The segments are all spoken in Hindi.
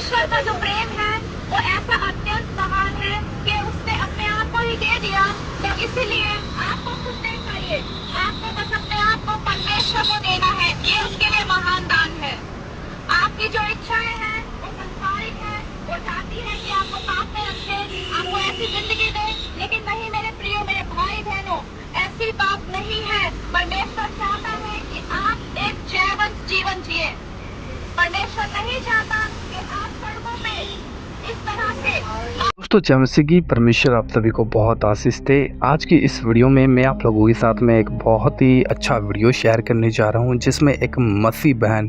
परमेश्वर का जो प्रेम है वो ऐसा अत्यंत महान है कि उसने अपने आप को ही दे दिया। तो इसीलिए आपको खुद नहीं चाहिए, आपको बस अपने आप को परमेश्वर को देना है। ये उसके लिए महान दान है। आपकी जो इच्छाएं हैं वो संसारिक है, वो चाहती है कि आपको पाप में रखे, आपको ऐसी जिंदगी दे। लेकिन नहीं मेरे प्रियो, मेरे भाई बहनों, ऐसी बात नहीं है। परमेश्वर चाहता है कि आप एक जयवंत जीवन जिए। परमेश्वर नहीं चाहता कि आप सड़कों पे इस तरह से। दोस्तों जय मसीह की। परमेश्वर आप सभी को बहुत आशीष दे। आज की इस वीडियो में मैं आप लोगों के साथ में एक बहुत ही अच्छा वीडियो शेयर करने जा रहा हूं, जिसमें एक मसीह बहन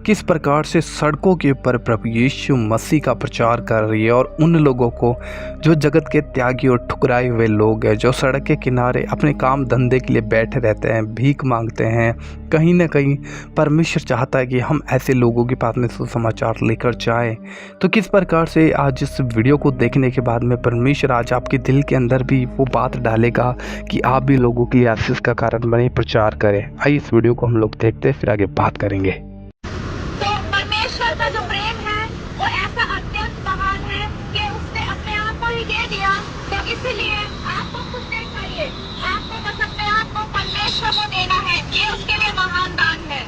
किस प्रकार से सड़कों के ऊपर प्रभु यीशु मसीह का प्रचार कर रही है, और उन लोगों को जो जगत के त्यागी और ठुकराए हुए लोग हैं, जो सड़क के किनारे अपने काम धंधे के लिए बैठे रहते हैं, भीख मांगते हैं। कहीं ना कहीं परमेश्वर चाहता है कि हम ऐसे लोगों के पास में सुसमाचार लेकर जाएं। तो किस प्रकार से आज इस वीडियो को देखने के बाद में परमेश्वर आज आपके दिल के अंदर भी वो बात डालेगा कि आप भी लोगों के लिए आशीष का कारण बने, प्रचार करें। आइए इस वीडियो को हम लोग देखते हैं, फिर आगे बात करेंगे। तो परमेश्वर का जो प्रेम है वो ऐसा अत्यंत महान है कि उसने अपने आप को ही दे दिया। तो इसीलिए आपको खुद नहीं चाहिए, आपको बस अपने आप को परमेश्वर को देना है। ये उसके लिए महान दान है।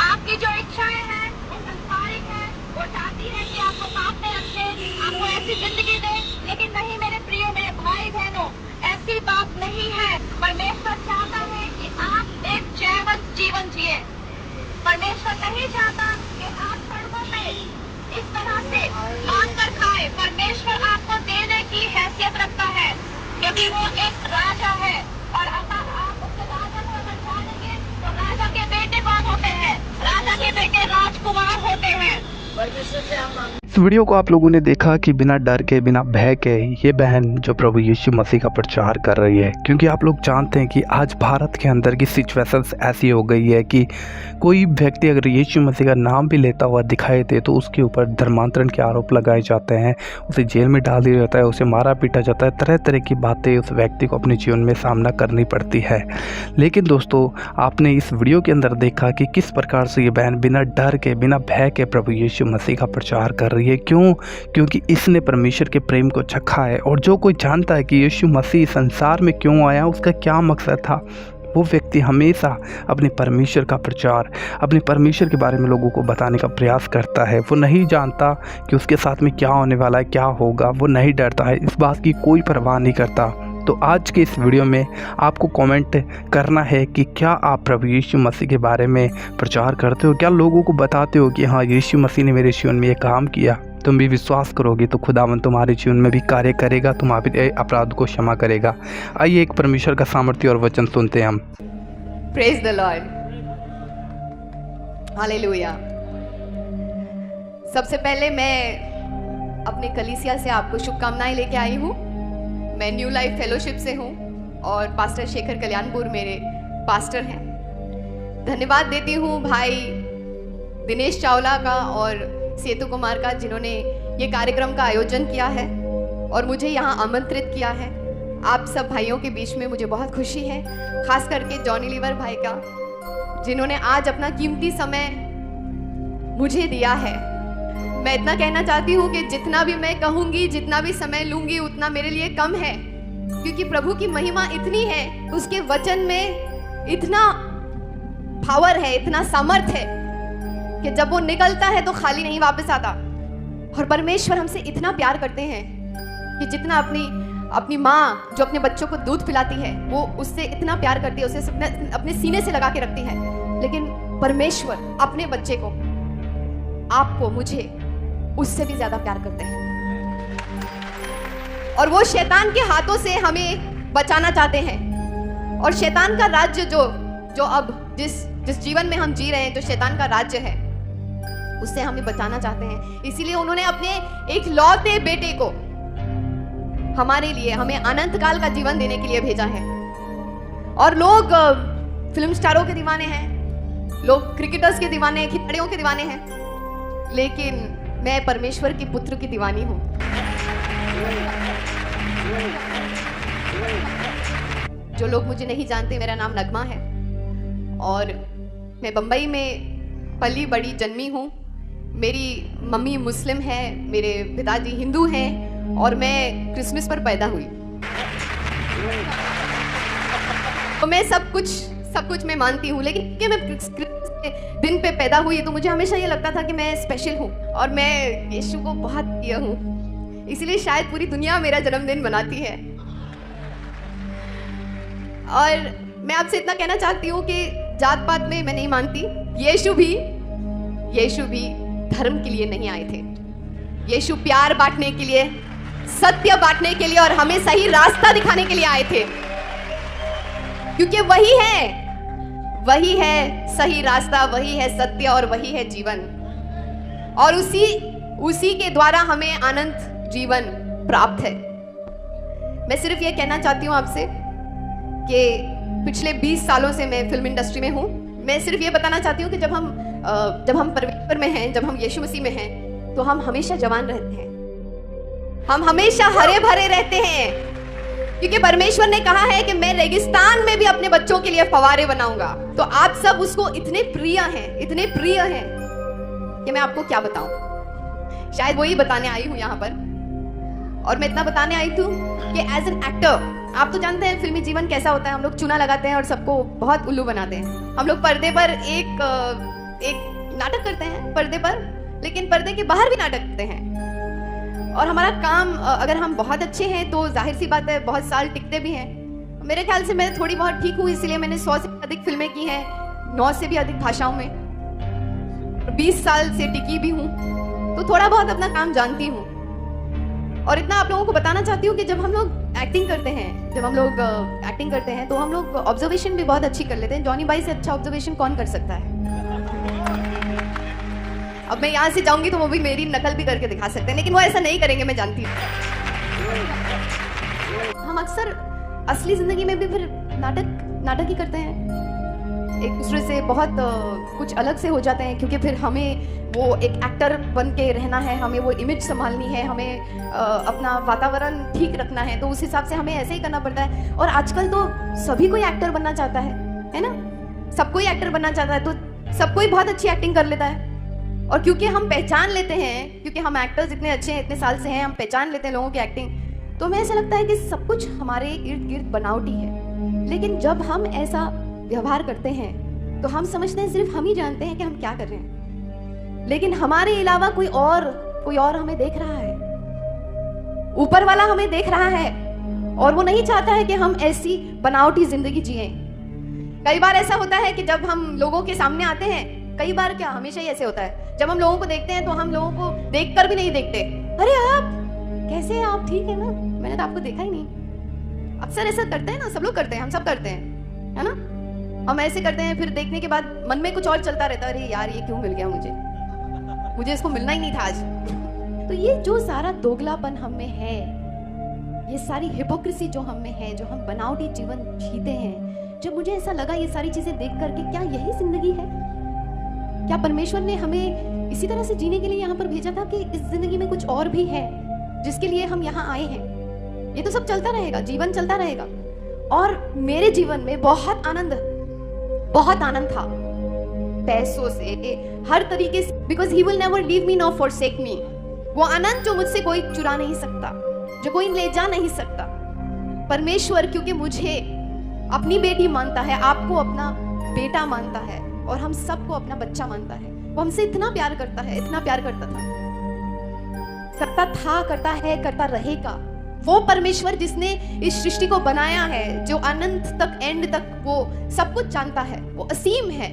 आपकी जो इच्छाएं हैं वो संसारिक है, वो चाहती है कि आपको पाप में रखे, आपको ऐसी जिंदगी दे। लेकिन नहीं मेरे प्रियो, मेरे भाई बहनों, ऐसी बात नहीं है। परमेश्वर चाहता है कि आप एक जयवंत जीवन जिए। परमेश्वर नहीं चाहता कि आप सड़कों पे इस तरह से मांग कर खाए। परमेश्वर आपको देने की हैसियत रखता है, क्योंकि वो एक राजा है। और अगर आप उससे राजा को अगर जानेंगे तो राजा के बेटे कौन होते हैं? राजा के बेटे राजकुमार होते हैं। परमेश्वर से हम इस वीडियो को आप लोगों ने देखा कि बिना डर के, बिना भय के ये बहन जो प्रभु यीशु मसीह का प्रचार कर रही है, क्योंकि आप लोग जानते हैं कि आज भारत के अंदर की सिचुएशंस ऐसी हो गई है कि कोई व्यक्ति अगर यीशु मसीह का नाम भी लेता हुआ दिखाई दे तो उसके ऊपर धर्मांतरण के आरोप लगाए जाते हैं, उसे जेल में डाल दिया जाता है, उसे मारा पीटा जाता है। तरह तरह की बातें उस व्यक्ति को अपने जीवन में सामना करनी पड़ती है। लेकिन दोस्तों, आपने इस वीडियो के अंदर देखा कि किस प्रकार से ये बहन बिना डर के, बिना भय के प्रभु यीशु मसीह का प्रचार कर रही है। क्यों? क्योंकि इसने परमेश्वर के प्रेम को चखा है। और जो कोई जानता है कि यीशु मसीह संसार में क्यों आया, उसका क्या मकसद था, वो व्यक्ति हमेशा अपने परमेश्वर का प्रचार, अपने परमेश्वर के बारे में लोगों को बताने का प्रयास करता है। वो नहीं जानता कि उसके साथ में क्या होने वाला है, क्या होगा। वो नहीं डरता है, इस बात की कोई परवाह नहीं करता। तो आज के इस वीडियो में आपको कमेंट करना है कि क्या आप प्रभु यीशु मसीह के बारे में प्रचार करते हो, क्या लोगों को बताते हो कि हाँ, यीशु मसीह ने मेरे जीवन में ये काम किया। तुम भी विश्वास करोगे तो खुदावन तुम्हारे जीवन में भी कार्य करेगा, तुम्हारे अपराध को क्षमा करेगा। आइए एक परमेश्वर का सामर्थ्य और वचन सुनते हैं हम। Praise the Lord, hallelujah. सबसे पहले मैं अपने कलीसिया से आपको शुभकामनाएं लेके आई हूँ। मैं न्यू लाइफ फेलोशिप से हूँ और पास्टर शेखर कल्याणपुर मेरे पास्टर हैं। धन्यवाद देती हूँ भाई दिनेश चावला का और सेतु कुमार का, जिन्होंने ये कार्यक्रम का आयोजन किया है और मुझे यहाँ आमंत्रित किया है। आप सब भाइयों के बीच में मुझे बहुत खुशी है, खास करके जॉनी लीवर भाई का, जिन्होंने आज अपना कीमती समय मुझे दिया है। मैं इतना कहना चाहती हूँ कि जितना भी मैं कहूँगी, जितना भी समय लूँगी, उतना मेरे लिए कम है, क्योंकि प्रभु की महिमा इतनी है, उसके वचन में इतना पावर है, इतना सामर्थ है कि जब वो निकलता है तो खाली नहीं वापस आता। और परमेश्वर हमसे इतना प्यार करते हैं कि जितना अपनी माँ जो अपने बच्चों को दूध पिलाती है, वो उससे इतना प्यार करती है, उसे अपने सीने से लगा के रखती है। लेकिन परमेश्वर अपने बच्चे को, आपको, मुझे उससे भी ज्यादा प्यार करते हैं। और वो शैतान के हाथों से हमें बचाना चाहते हैं। और शैतान का राज्य जो अब जिस जीवन में हम जी रहे हैं, जो शैतान का राज्य है, उससे हमें बचाना चाहते हैं। इसीलिए उन्होंने अपने एक लौते बेटे को हमारे लिए, हमें अनंत काल का जीवन देने के लिए भेजा है। और लोग फिल्म स्टारों के दीवाने हैं, लोग क्रिकेटर्स के दीवाने हैं, खिलाड़ियों के दीवाने हैं, लेकिन मैं परमेश्वर की पुत्र की दीवानी हूँ। जो लोग मुझे नहीं जानते, मेरा नाम नगमा है और मैं बम्बई में पली बड़ी जन्मी हूँ। मेरी मम्मी मुस्लिम है, मेरे पिताजी हिंदू हैं और मैं क्रिसमस पर पैदा हुई। तो मैं सब कुछ मैं मानती हूँ, लेकिन कि मैं क्रिसमस के दिन पे पैदा हुई तो मुझे हमेशा ये लगता था कि मैं स्पेशल हूँ और मैं यीशु को बहुत प्रिय हूँ, इसलिए शायद पूरी दुनिया मेरा जन्मदिन मनाती है। और मैं आपसे इतना कहना चाहती हूँ कि जात पात में मैं नहीं मानती। यीशु भी धर्म के लिए नहीं आए थे। यीशु प्यार बांटने के लिए, सत्य बांटने के लिए और हमें सही रास्ता दिखाने के लिए आए थे, क्योंकि वही है सही रास्ता, वही है सत्य और वही है जीवन, और उसी के द्वारा हमें अनंत जीवन प्राप्त है। मैं सिर्फ ये कहना चाहती हूँ आपसे कि पिछले 20 सालों से मैं फिल्म इंडस्ट्री में हूँ। मैं सिर्फ ये बताना चाहती हूँ कि जब हम परमेश्वर में हैं, जब हम यीशु मसीह में हैं, तो हम हमेशा जवान रहते हैं, हम हमेशा हरे भरे रहते हैं, क्योंकि परमेश्वर ने कहा है कि मैं रेगिस्तान में भी अपने बच्चों के लिए फवारे बनाऊंगा। तो आप सब उसको इतने प्रिय हैं कि मैं आपको क्या बताऊं। शायद वही बताने आई हूं यहाँ पर। और मैं इतना बताने आई थी कि एज एन एक्टर, आप तो जानते हैं फिल्मी जीवन कैसा होता है। हम लोग चुना लगाते हैं और सबको बहुत उल्लू बनाते हैं। हम लोग पर्दे पर एक नाटक करते हैं पर्दे पर, लेकिन पर्दे के बाहर भी नाटक करते हैं। और हमारा काम, अगर हम बहुत अच्छे हैं तो जाहिर सी बात है बहुत साल टिकते भी हैं। मेरे ख्याल से मैं थोड़ी बहुत ठीक हूँ, इसलिए मैंने 100 से अधिक फिल्में की हैं, 9 से भी अधिक भाषाओं में, 20 साल से टिकी भी हूँ, तो थोड़ा बहुत अपना काम जानती हूँ। और इतना आप लोगों को बताना चाहती हूँ कि जब हम लोग एक्टिंग करते हैं तो हम लोग ऑब्जर्वेशन भी बहुत अच्छी कर लेते हैं। जॉनी बाई से अच्छा ऑब्जर्वेशन कौन कर सकता है? अब मैं यहाँ से जाऊंगी तो वो भी मेरी नकल भी करके दिखा सकते हैं, लेकिन वो ऐसा नहीं करेंगे, मैं जानती हूँ। हम अक्सर असली जिंदगी में भी फिर नाटक ही करते हैं, एक दूसरे से बहुत कुछ अलग से हो जाते हैं, क्योंकि फिर हमें वो एक एक्टर बन के रहना है, हमें वो इमेज संभालनी है, हमें अपना वातावरण ठीक रखना है, तो उस हिसाब से हमें ऐसे ही करना पड़ता है। और आजकल तो सभी कोई एक्टर बनना चाहता है ना? सब कोई एक्टर बनना चाहता है, तो सब कोई बहुत अच्छी एक्टिंग कर लेता है। और क्योंकि हम पहचान लेते हैं, क्योंकि हम एक्टर्स इतने अच्छे हैं, इतने साल से हैं, हम पहचान लेते हैं लोगों की एक्टिंग, तो हमें ऐसा लगता है कि सब कुछ हमारे इर्द गिर्द बनावटी है। लेकिन जब हम ऐसा व्यवहार करते हैं तो हम समझते हैं सिर्फ हम ही जानते हैं कि हम क्या कर रहे हैं, लेकिन हमारे अलावा कोई और हमें देख रहा है, ऊपर वाला हमें देख रहा है, और वो नहीं चाहता है कि हम ऐसी बनावटी जिंदगी जिएं। कई बार ऐसा होता है कि जब हम लोगों के सामने आते हैं, कई बार क्या हमेशा ही ऐसे होता है, जब हम लोगों को देखते हैं तो हम लोगों को देखकर भी नहीं देखते, अरे आप कैसे हैं, आप ठीक है ना, मैंने तो आपको देखा ही नहीं। अक्सर ऐसा करते हैं ना, सब लोग करते हैं, हम सब करते हैं, है ना? हम ऐसे करते हैं, फिर देखने के बाद मन में कुछ और चलता रहता है, अरे यार ये क्यों मिल गया मुझे इसको मिलना ही नहीं था आज। तो ये जो सारा दोगलापन हम में है, ये सारी हिपोक्रेसी जो हम में है, जो हम बनावटी जीवन जीते हैं, जब मुझे ऐसा लगा ये सारी चीजें देख करके, क्या यही जिंदगी है? क्या परमेश्वर ने हमें इसी तरह से जीने के लिए यहाँ पर भेजा था कि इस जिंदगी में कुछ और भी है जिसके लिए हम यहाँ आए हैं? ये तो सब चलता रहेगा, जीवन चलता रहेगा। और मेरे जीवन में बहुत आनंद था, पैसों से, हर तरीके से, because he will never leave me nor forsake मी। वो आनंद जो मुझसे कोई चुरा नहीं सकता, जो कोई ले जा नहीं सकता। परमेश्वर क्योंकि मुझे अपनी बेटी मानता है, आपको अपना बेटा मानता है, और हम सबको अपना बच्चा मानता है। वो हमसे इतना प्यार करता है, इतना प्यार करता था, करता है, करता रहेगा। वो परमेश्वर जिसने इस सृष्टि को बनाया है, जो अनंत तक, एंड तक वो सब कुछ जानता है, वो असीम है।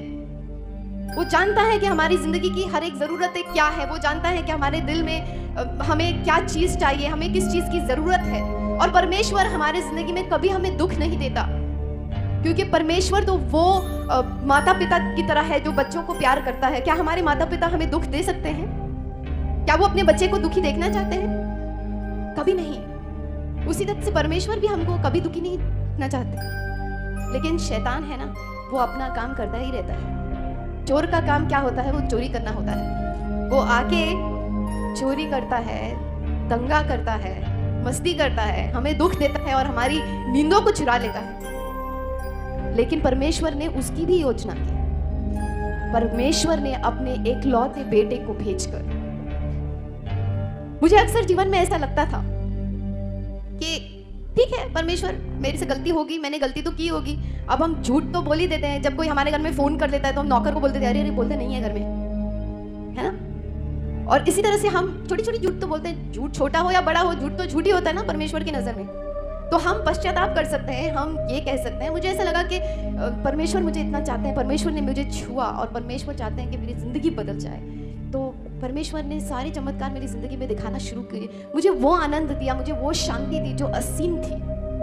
वो जानता है कि हमारी जिंदगी की हर एक जरूरतें क्या है, वो जानता है कि हमारे दिल में हमें क्या चीज चाहिए, हमें किस चीज की जरूरत है। और परमेश्वर हमारे जिंदगी में कभी हमें दुख नहीं देता, क्योंकि परमेश्वर तो वो माता पिता की तरह है जो बच्चों को प्यार करता है। क्या हमारे माता पिता हमें दुख दे सकते हैं? क्या वो अपने बच्चे को दुखी देखना चाहते हैं? कभी नहीं। उसी तरह से परमेश्वर भी हमको कभी दुखी नहीं देखना चाहते। लेकिन शैतान है ना, वो अपना काम करता ही रहता है। चोर का काम क्या होता है? वो चोरी करना होता है। वो आके चोरी करता है, दंगा करता है, मस्ती करता है, हमें दुख देता है और हमारी नींदों को चुरा लेता है। लेकिन परमेश्वर ने उसकी भी योजना की, परमेश्वर ने अपने एकलौते बेटे को भेजकर। मुझे अक्सर जीवन में ऐसा लगता था कि ठीक है परमेश्वर, मेरे से गलती होगी, मैंने गलती तो की होगी। अब हम झूठ तो बोल ही देते हैं। जब कोई हमारे घर में फोन कर लेता है तो हम नौकर को बोल देते हैं, अरे अरे बोलते नहीं है घर में, है ना। और इसी तरह से हम छोटी छोटी झूठ तो बोलते हैं। झूठ छोटा हो या बड़ा हो, झूठ तो झूठ ही होता है ना परमेश्वर की नजर में। तो हम पश्चाताप कर सकते हैं, हम ये कह सकते हैं। मुझे ऐसा लगा कि परमेश्वर मुझे इतना चाहते हैं, परमेश्वर ने मुझे छुआ और परमेश्वर चाहते हैं कि मेरी जिंदगी बदल जाए। तो परमेश्वर ने सारे चमत्कार मेरी जिंदगी में दिखाना शुरू किए। मुझे वो आनंद दिया, मुझे वो शांति दी जो असीम थी,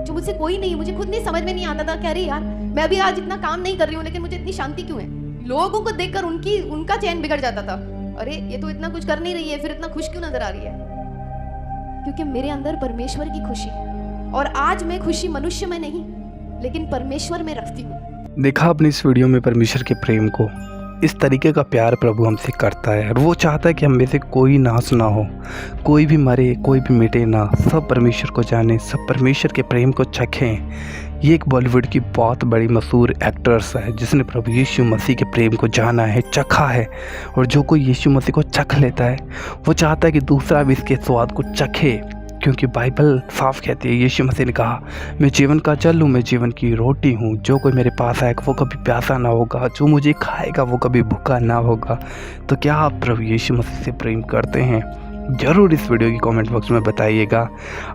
जो मुझसे कोई नहीं, मुझे खुद नहीं समझ में नहीं आता था कि अरे यार मैं अभी आज इतना काम नहीं कर रही हूँ लेकिन मुझे इतनी शांति क्यों है। लोगों को देखकर उनका चैन बिगड़ जाता था। अरे ये तो इतना कुछ कर नहीं रही है, फिर इतना खुश क्यों नजर आ रही है? क्योंकि मेरे अंदर परमेश्वर की खुशी, और आज मैं खुशी मनुष्य में नहीं लेकिन परमेश्वर में रखती हूँ। देखा आपने इस वीडियो में परमेश्वर के प्रेम को। इस तरीके का प्यार प्रभु हमसे करता है और वो चाहता है कि हम में से कोई नाश ना हो, कोई भी मरे, कोई भी मिटे ना, सब परमेश्वर को जाने, सब परमेश्वर के प्रेम को चखें। ये एक बॉलीवुड की बहुत बड़ी मशहूर एक्ट्रेस है जिसने प्रभु यीशु मसीह के प्रेम को जाना है, चखा है। और जो कोई यीशु मसीह को चख लेता है वो चाहता है कि दूसरा भी इसके स्वाद को चखे, क्योंकि बाइबल साफ कहती है, यीशु मसीह ने कहा, मैं जीवन का जल हूँ, मैं जीवन की रोटी हूँ। जो कोई मेरे पास आएगा वो कभी प्यासा ना होगा, जो मुझे खाएगा वो कभी भूखा ना होगा। तो क्या आप प्रभु यीशु मसीह से प्रेम करते हैं? ज़रूर इस वीडियो की कमेंट बॉक्स में बताइएगा।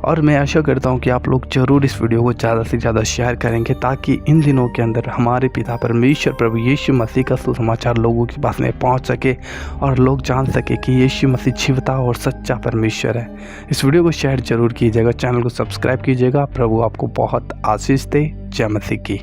और मैं आशा करता हूँ कि आप लोग ज़रूर इस वीडियो को ज़्यादा से ज़्यादा शेयर करेंगे ताकि इन दिनों के अंदर हमारे पिता परमेश्वर प्रभु यीशु मसीह का सुसमाचार लोगों के पास में पहुँच सके और लोग जान सके कि यीशु मसीह जीवता और सच्चा परमेश्वर है। इस वीडियो को शेयर ज़रूर कीजिएगा, चैनल को सब्सक्राइब कीजिएगा। प्रभु आपको बहुत आशीष दे। जय मसीह की।